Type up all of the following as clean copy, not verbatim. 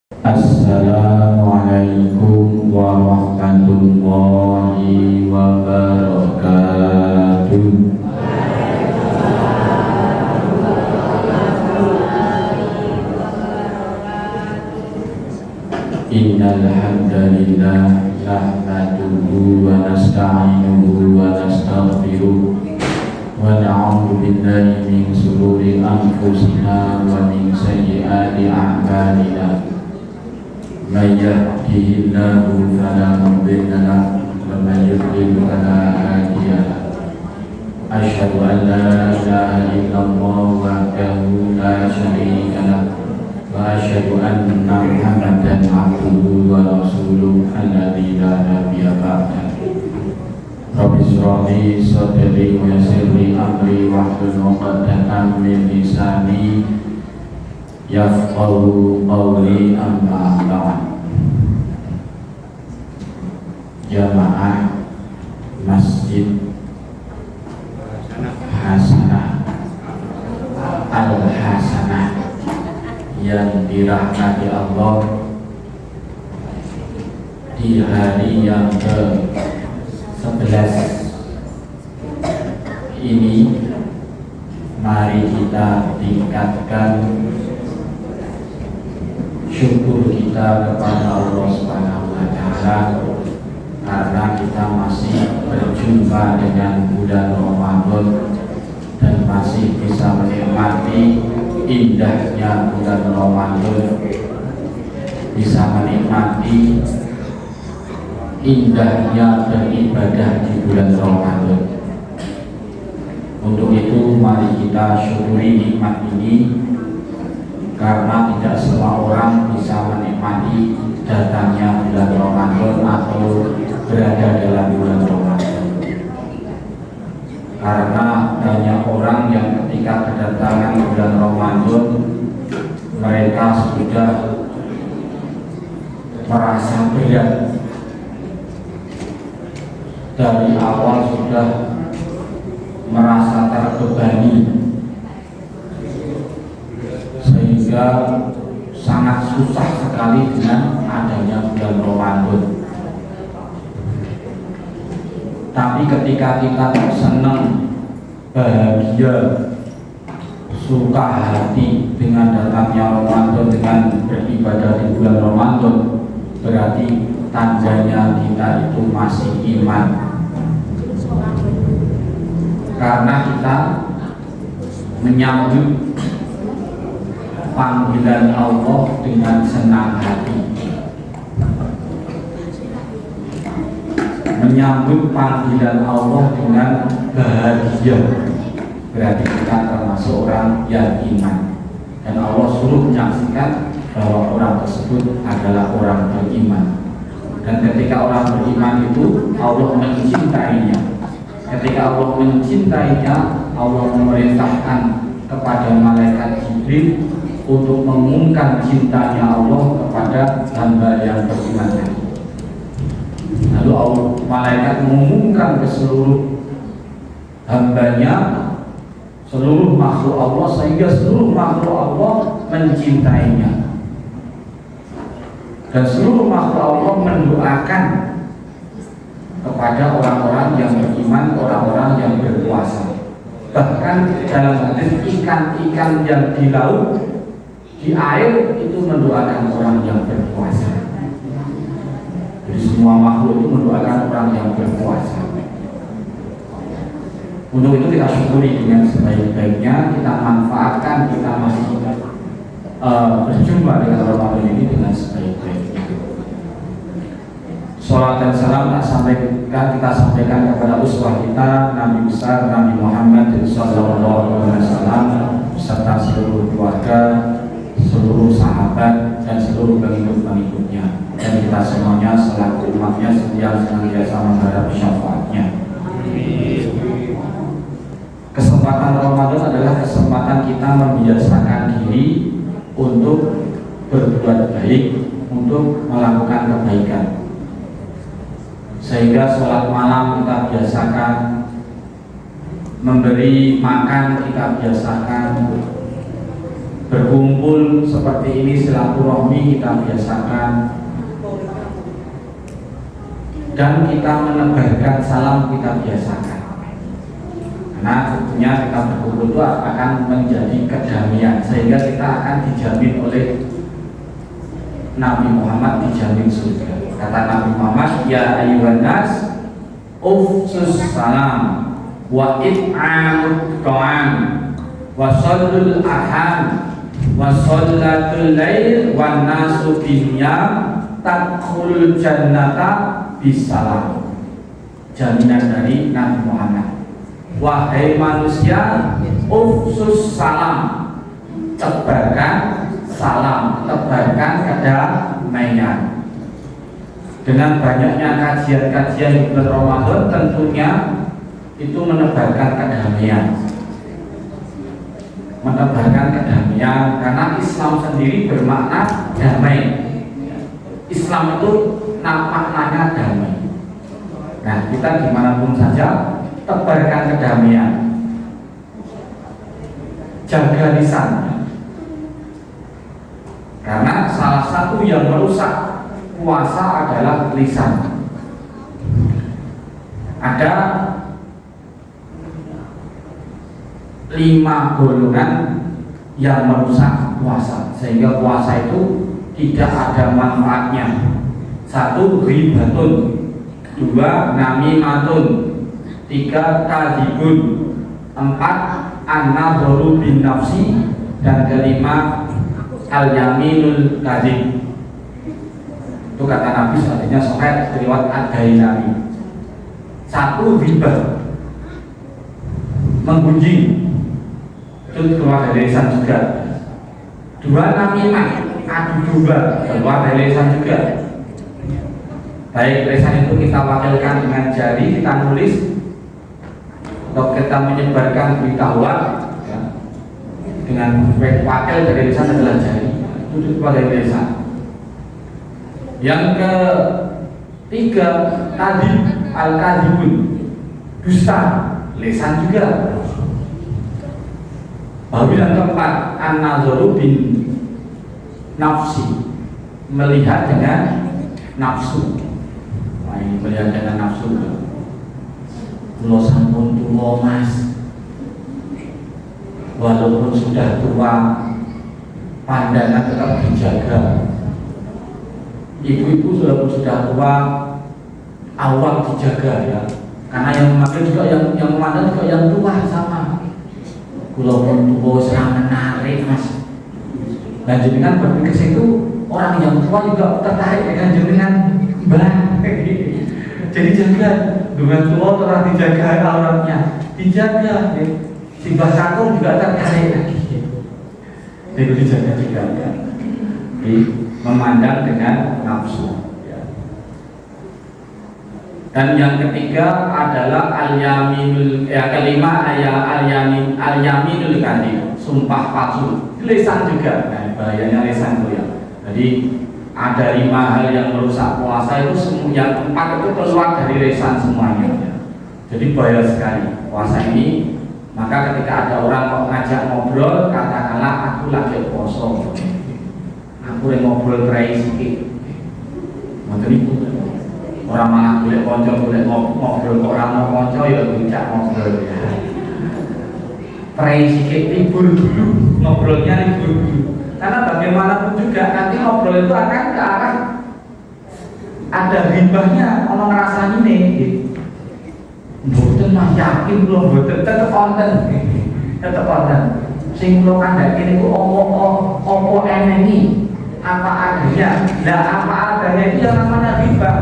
Assalamualaikum warahmatullahi wabarakatuh. Innal hamdalillah nahmaduhu wa nasta'inuhu wa nastaghfiruh wa na'udzu billahi min shururi anfusina wa min sayyiati a'malina. Man yahdihillahu fala mudilla lahu wa man yudlil fala hadiya lahu. Asyhadu an la ilaha illallah wahdahu la syarika lahu wa asyhadu anna Muhammadan abduhu wa rasuluhu alladzi la nabiyya ba'dahu. Rabbi shrah li sadri wa yassir li amri wahlul 'uqdatam min lisani yafqahu qawli, amma ba'd. Jamaah Masjid Hasanah Al-Hasanah yang dirahmati Allah, di hari yang ke-11 ini mari kita tingkatkan syukur kita kepada Allah Subhanahu wa Ta'ala karena kita masih berjumpa dengan bulan Ramadan dan masih bisa menikmati indahnya bulan Ramadan, bisa menikmati indahnya beribadah di bulan Ramadan. Untuk itu mari kita syukuri nikmat ini, karena tidak semua orang bisa menikmati datangnya bulan Ramadan atau berada dalam bulan Ramadan. Karena banyak orang yang ketika kedatangan bulan Ramadan mereka sudah merasa berat, dari awal sudah merasa terbebani, sehingga sangat susah sekali dengan adanya bulan Ramadan. Tapi ketika kita senang, bahagia, suka hati dengan datangnya Ramadan, dengan beribadah di bulan Ramadan, berarti tandanya kita itu masih iman. Karena kita menyambut panggilan Allah dengan senang hati, menyambut panggilan Allah dengan bahagia, berarti kita termasuk orang yang iman. Dan Allah suruh menyaksikan bahwa orang tersebut adalah orang beriman. Dan ketika orang beriman itu Allah mencintainya. Ketika Allah mencintainya, Allah memerintahkan kepada malaikat Jibril untuk mengumumkan cintanya Allah kepada hamba yang beriman tadi. Lalu malaikat mengumumkan ke seluruh hambanya, seluruh makhluk Allah, sehingga seluruh makhluk Allah mencintainya. Dan seluruh makhluk Allah mendoakan kepada orang-orang yang beriman, orang-orang yang berpuasa. Bahkan dalam hadis, ikan-ikan yang di laut, di air itu mendoakan orang yang berpuasa. Jadi semua makhluk itu mendoakan orang yang berpuasa. Untuk itu kita syukuri dengan sebaik-baiknya, kita manfaatkan, kita masih berjumpa dengan Ramadan ini dengan sebaik-baiknya. Salat dan salam kita sampaikan kepada uswah kita, Nabi besar Nabi Muhammad sallallahu alaihi wasallam, beserta seluruh keluarga, seluruh sahabat, dan seluruh pengikut-pengikutnya, dan kita semuanya selaku umatnya senantiasa mengharap syafaatnya. Kesempatan Ramadan adalah kesempatan kita membiasakan diri untuk berbuat baik, untuk melakukan kebaikan. Sehingga sholat malam kita biasakan, memberi makan kita biasakan, berkumpul seperti ini, silaturahmi kita biasakan, dan kita menebarkan salam kita biasakan. Karena tentunya kita berkumpul itu akan menjadi kedamaian, sehingga kita akan dijamin oleh Nabi Muhammad, dijamin surga. Kata Nabi Muhammad, ya ayyuhan nas ufsus salam wa it'amut ta'am wa shallul arham wa shallatul lail wan nasu binyam tadkhulul jannata bisalam. Jaminan dari Nabi Muhammad. Wahai manusia, ufsus salam, tebarkan salam, tebarkan kedamaian. Dengan banyaknya kajian-kajian di bulan Ramadan, tentunya itu menebarkan kedamaian. Menebarkan kedamaian, karena Islam sendiri bermakna damai. Islam itu maknanya damai. Nah, kita dimanapun saja tebarkan kedamaian, jaga lisan, karena salah satu yang merusak puasa adalah lisan. Ada 5 golongan yang merusak puasa, sehingga puasa itu tidak ada manfaatnya. 1, ribatun. 2, namimatun. 3, kadhibun. 4, an-nadharu bin nafsi. Dan kelima, al-yaminul kadhib. Itu kata Nabi, artinya sahih riwayat Ad-Dailami. 1, riba, menggunjing, itu keluar dari lisan juga. 2, namimah, adu domba, keluar dari lisan juga. Baik lisan itu kita wakilkan dengan jari, kita nulis, atau kita menyebarkan berita hoax, ya, dengan wakil dari lisan adalah jari, itu keluar dari lisan. Yang ketiga, tadi al-kadhibun, dusta, lisan juga. Baru yang keempat, an-nadharu bin nafsi, melihat dengan nafsu. Nah, ini melihat dengan nafsu. Kulo sampun tua mas, walaupun sudah tua, pandangan tetap dijaga. Ibu-ibu sudah tua, awak dijaga ya, karena yang memakai juga yang memandang juga yang tua sama. Kulo pun tua sangat menarik mas. Dan jenengan berpikir situ, orang yang tua juga tertarik dengan jenengan mbak. Jadi jaga, dengan tua terus dijaga auratnya, dijaga. Si mbak Sakung juga tertarik lagi. Jadi dijaga juga. Memandang dengan nafsu. Dan yang ketiga adalah al-yaminul, kelima al-yaminul kadhib, sumpah palsu. Lisan juga, nah, bahayanya lisan itu ya. Jadi ada 5 hal yang merusak puasa itu, semua yang 4 itu keluar dari lisan semuanya. Jadi bahaya sekali puasa ini. Maka ketika ada orang kok ngajak ngobrol, katakanlah aku lagi poso. Aku yang ngobrol terai sikit. Ngoten iku. Orang malah boleh konco, boleh ngobrol kok orang mau konco ya tidak ngobrol ya. Terai sikit, libur dulu, ngobrolnya libur dulu. Karena bagaimanapun juga nanti ngobrol itu akan ke arah ada ribahnya, orang ngerasa ini. Mboten mah yakin belum mboten tetep konten. Tetep konten. Sing kula kandhake niku opo eneni. Apa adanya, nah apa adanya itu yang namanya riba.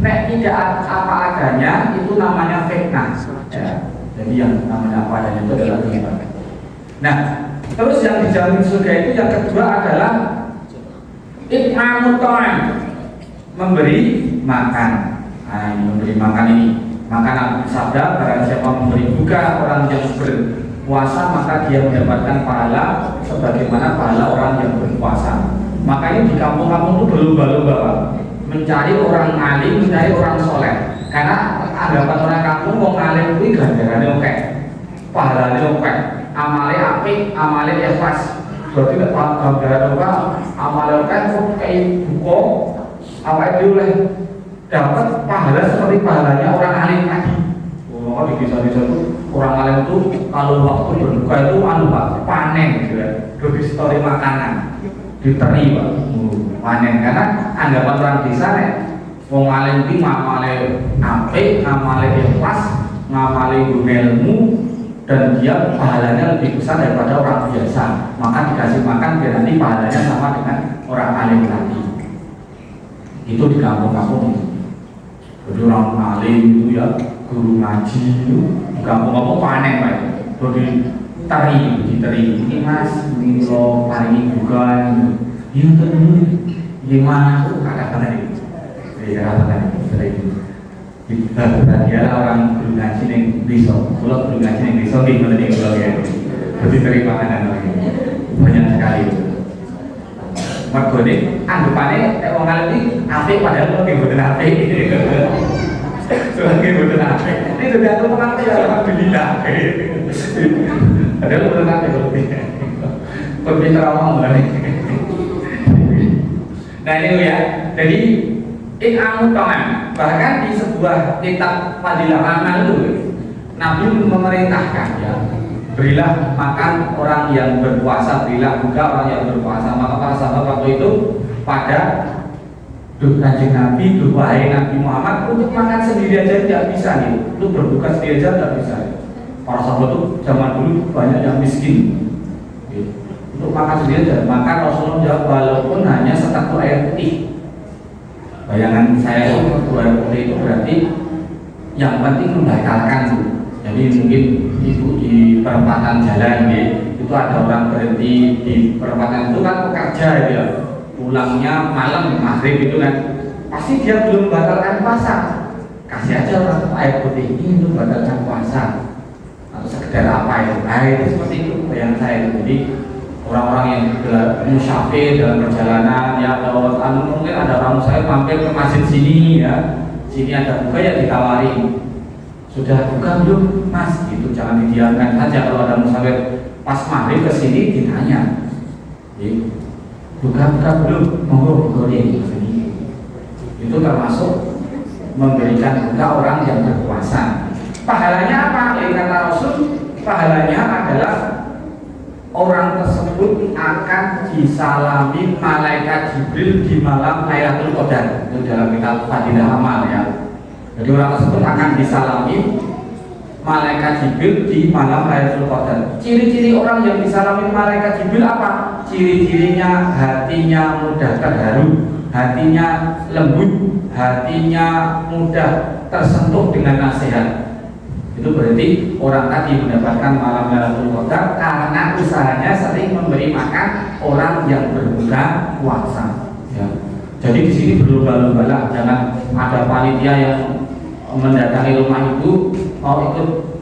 Nek tidak apa adanya itu namanya fitnah. Ya. Jadi yang namanya apa adanya itu adalah riba. Nah, terus yang dijamin surga itu yang kedua adalah it'amut ta'am, memberi makan. Nah, ini memberi makan ini. Maka Nabi sabda, barang siapa memberi buka orang yang berpuasa maka dia mendapatkan pahala sebagaimana pahala orang yang berpuasa. Makanya di kampung-kampung itu berlomba-lomba Pak, mencari orang alim, mencari orang soleh. Karena anggapan orang kampung mau ngalim itu ganjarannya oke, pahalanya oke, amale apik, amale ikhlas. berarti nek gambaran ora amal kan kok kayak buku apa itu oleh dapat pahala seperti pahalanya orang alim tadi. Oh, di kisah-kisah itu orang alim itu kalau waktu berbuka itu Pak, panen gitu ya. Dari story makanan diteri Pak. Panen karena anggapan orang desa nek wong alim iki ngamale apik, ngamale ikhlas, ngamale ilmu dan dia pahalanya lebih besar daripada orang biasa. Maka dikasih makan biar nanti pahalanya sama dengan orang alim tadi. Itu di kampung-kampung itu. Jadi orang alim itu ya guru ngaji itu di kampung-kampung panen Pak. Jadi diteri ini Mas, ini lo paringi juga ini ini Mas, kadang-kadang ini kadang-kadang itu dia orang guru ngaji yang bisa kalau guru ngaji yang bisa gimana nih kalau ya lebih terima makanan lagi banyak sekali mergo ini anggapannya orang alim ini apik padahal lebih betul apik soalnya betul apik ini sudah aku mengerti ya alhamdulillah padahal betul apik lebih terawang lah nah ini ya jadi anu tangan bahkan di sebuah kitab Fadilah Amal itu Nabi memerintahkan ya berilah makan orang yang berpuasa, berilah juga orang yang berpuasa. Maka para sahabat waktu itu pada Kanjeng Nabi, wahai Nabi Muhammad, untuk makan sendiri aja tidak bisa nih, untuk berbuka sendiri aja tidak bisa. Para sahabat itu zaman dulu banyak yang miskin. Untuk makan sendiri aja, maka Rasulullah jawab walaupun hanya satu air putih. Bayangan saya itu air putih itu berarti yang penting membatalkan tuh. Jadi mungkin ibu di perempatan jalan ya, itu ada orang berhenti di perempatan itu kan pekerja ya, pulangnya malam maghrib itu kan, pasti dia belum batalkan puasa, kasih aja orang air putih ini untuk batalkan puasa atau sekedar apa itu, itu seperti itu bayangan saya itu. Jadi orang-orang yang musafir dalam perjalanan ya, atau mungkin ada orang musafir mampir ke masjid sini ya, sini ada buka ya ditawari. Sudah buka belum Mas? Itu jangan didiamkan saja. Kalau ada musafir pas maghrib ke sini ditanya, buka belum? Monggo buka ini. Itu termasuk memberikan buka orang yang berpuasa. Pahalanya apa? Kata Rasul, pahalanya adalah orang tersebut akan disalami malaikat Jibril di malam Lailatul Qadar. Itu dalam kitab Fadilah Amal ya. Jadi orang tersebut akan disalami malaikat Jibril di malam Lailatul Qadar. Ciri-ciri orang yang disalami malaikat Jibril apa? Ciri-cirinya hatinya mudah terharu, hatinya lembut, hatinya mudah tersentuh dengan nasihat. Itu berarti orang tadi mendapatkan malam Lailatul Qadar karena usahanya sering memberi makan orang yang berbuka puasa. Ya. Jadi di sini berlomba-lomba, jangan ada panitia yang mendatangi rumah ibu mau ikut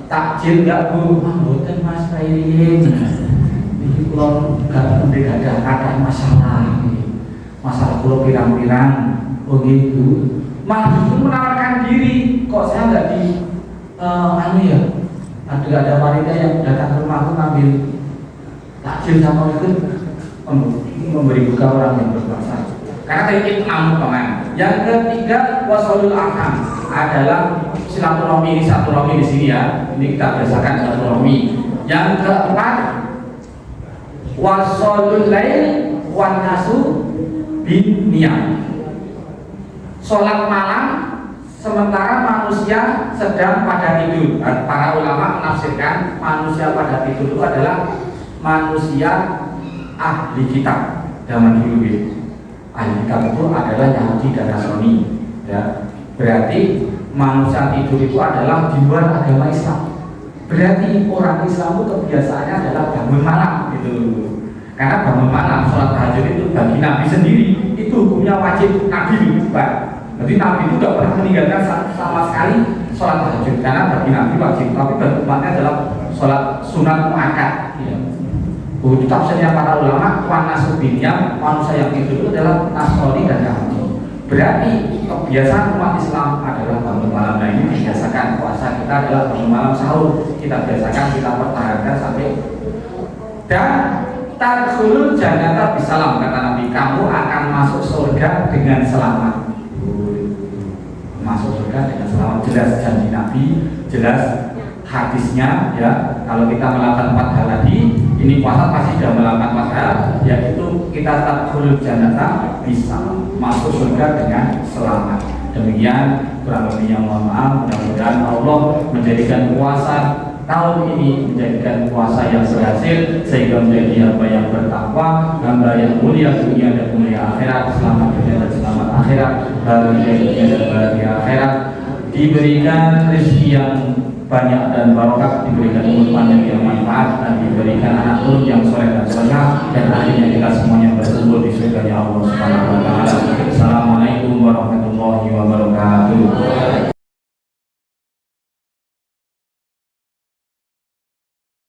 takjil enggak Bu? Mboten Mas Rairin. Iki kula enggak ada masalah kula pirang-pirang. Oh gitu. Malah justru menawarkan diri. Kok saya enggak di ya? Ada panitia yang datang ke rumahku ngambil takjil sama itu memberi buka orang yang berpuasa. Karena tadi itu paman. Yang ketiga wasolul arham adalah silaturahmi. Ini satu rahmi di sini ya. Ini kita biasakan silaturahmi. Yang keempat wasolul lail wan nasu bin niyam. Sholat malam sementara manusia sedang pada tidur. Para ulama menafsirkan manusia pada tidur itu adalah manusia ahli kitab zaman dulu ya. Ahli kitab itu adalah Yahudi dan Nasrani ya. Berarti manusia tidur itu adalah di luar agama Islam. Berarti orang Islam itu kebiasaannya adalah bangun malam gitu. Karena bangun malam sholat tahajud itu bagi Nabi sendiri itu hukumnya wajib Nabi Pak. Jadi Nabi itu tidak pernah meninggalkan sama sekali sholat tahajud karena bagi Nabi wajib. Tapi bagi umatnya adalah sholat sunat muakkad. Ya. Itu tafsirnya para ulama, wanasubinnya manusia yang tidur itu adalah Nasrani dan Yahudi. Berarti kebiasaan umat Islam adalah bangun malam. Nah ini dibiasakan, puasa kita adalah bangun malam sahur. Kita biasakan, kita pertahankan sampai. Dan tadkhulul jannata bisalam, kata Nabi, kamu akan masuk surga dengan selamat. Masuk surga dengan selamat, jelas janji Nabi, jelas hadisnya ya. Kalau kita melakukan 4 hal tadi, ini puasa pasti sudah melakukan 4 hal, yaitu kita tadkhulul jannata bisalam, masuk surga dengan selamat. Demikian kurang lebihnya, mohon maaf. Mudah-mudahan Allah menjadikan puasa tahun ini menjadikan puasa yang berhasil, sehingga menjadi hamba yang bertakwa, hamba yang mulia dunia dan mulia akhirat, selamat dunia dan selamat akhirat, bahagia dunia dan bahagia akhirat, diberikan rezeki yang banyak dan barokah, diberikan umur panjang yang manfaat, dan diberikan anak turun yang soleh dan solehah, dan akhirnya kita semuanya berkumpul di surga Allah Subhanahu